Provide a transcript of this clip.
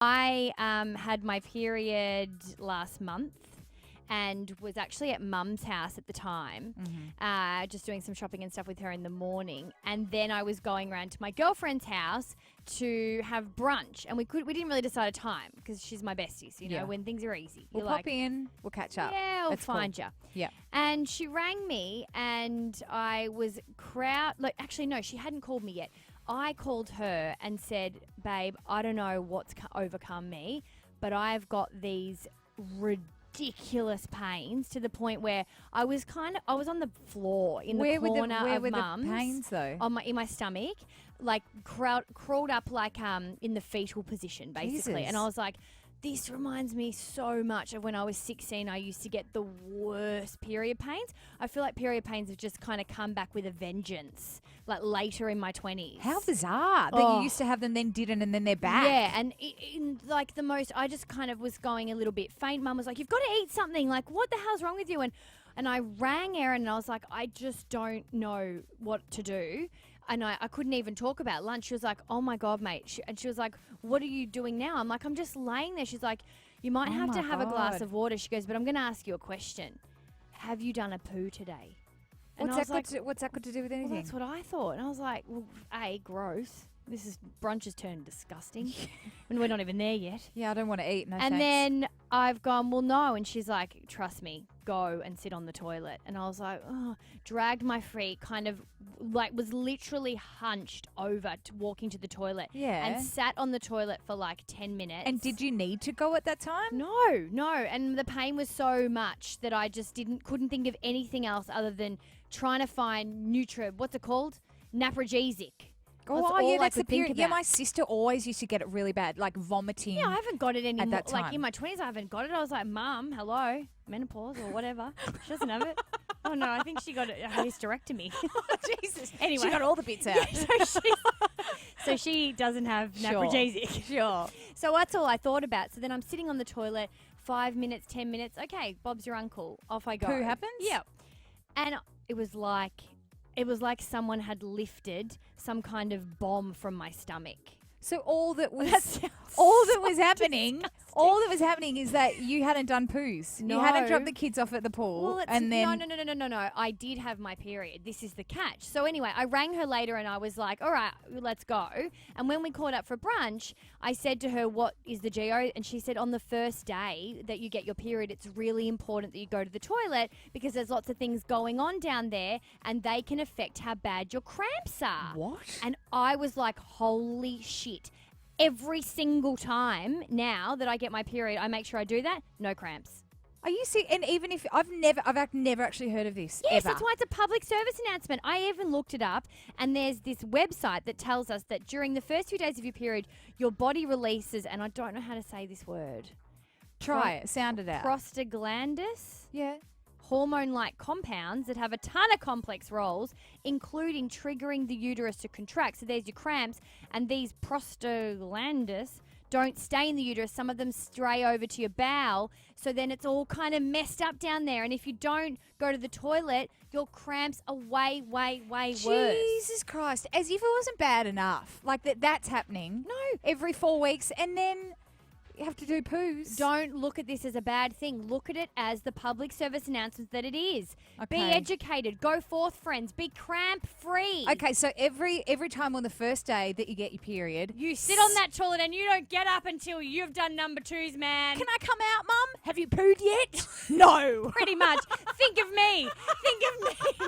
I had my period last month and was actually at Mum's house at the time, just doing some shopping and stuff with her in the morning. And then I was going around to my girlfriend's house to have brunch. And we didn't really decide a time because she's my bestie. So, you know, when things are easy. We'll pop in, we'll catch up. Yeah, I'll find you. Yeah. And she rang me and I was actually, no, she hadn't called me yet. I called her and said, babe, I don't know what's overcome me, but I've got these ridiculous pains to the point where I was on the floor in the corner of Mum's. Where were the pains though? In my stomach, like crawled up like in the fetal position basically. Jesus. And I was like, this reminds me so much of when I was 16. I used to get the worst period pains. I feel like period pains have just kind of come back with a vengeance, like later in my 20s. How bizarre that you used to have them, then didn't, and then they're back. Yeah, and I just kind of was going a little bit faint. Mum was like, you've got to eat something. Like, what the hell's wrong with you? And I rang Erin and I was like, I just don't know what to do. And I couldn't even talk about lunch. She was like, oh, my God, mate. She was like, what are you doing now? I'm like, I'm just laying there. She's like, you might have to have a glass of water. She goes, but I'm going to ask you a question. Have you done a poo today? And What's that got to do with anything? Well, that's what I thought. And I was like, well, gross. Brunch has turned disgusting. And we're not even there yet. Yeah, I don't want to eat. No and thanks. then I've gone, well, no. And she's like, trust me, go and sit on the toilet. And I was like, oh, dragged my feet, kind of like was literally hunched over to walking to the toilet. Yeah. And sat on the toilet for like 10 minutes. And did you need to go at that time? No. And the pain was so much that I just couldn't think of anything else other than trying to find what's it called? Naprogesic. That's the period. Yeah, my sister always used to get it really bad, like vomiting. Yeah, I haven't got it anymore. At that time. Like in my 20s, I haven't got it. I was like, Mum, hello, menopause or whatever. She doesn't have it. Oh no, I think she got a hysterectomy. Jesus. Anyway, she got all the bits out. So she doesn't have Naprogesic. Sure. So that's all I thought about. So then I'm sitting on the toilet, 5 minutes, 10 minutes. Okay, Bob's your uncle. Off I go. Poo happens? Yeah. And it was like someone had lifted some kind of bomb from my stomach. So all that was happening is that you hadn't done poos. No. You hadn't dropped the kids off at the pool. No. I did have my period. This is the catch. So anyway, I rang her later and I was like, all right, let's go. And when we caught up for brunch, I said to her, what is the GO? And she said, on the first day that you get your period, it's really important that you go to the toilet because there's lots of things going on down there and they can affect how bad your cramps are. What? And I was like, holy shit. Every single time now that I get my period, I make sure I do that. No cramps. Are you serious? And even if I've never actually heard of this. Yes, ever. that's why it's a public service announcement. I even looked it up, and there's this website that tells us that during the first few days of your period, your body releases, and I don't know how to say this word. Try it. Sound it out. Prostaglandins. Yeah. Hormone-like compounds that have a ton of complex roles, including triggering the uterus to contract. So there's your cramps, and these prostaglandins don't stay in the uterus. Some of them stray over to your bowel, so then it's all kind of messed up down there. And if you don't go to the toilet, your cramps are way, way, way worse. Jesus Christ. As if it wasn't bad enough. Like that's happening. No. Every 4 weeks, and then you have to do poos. Don't look at this as a bad thing. Look at it as the public service announcement that it is. Okay. Be educated. Go forth, friends. Be cramp free. Okay, so every time on the first day that you get your period, You sit on that toilet and you don't get up until you've done number 2s, man. Can I come out, Mum? Have you pooed yet? No. Pretty much. Think of me. Think of me.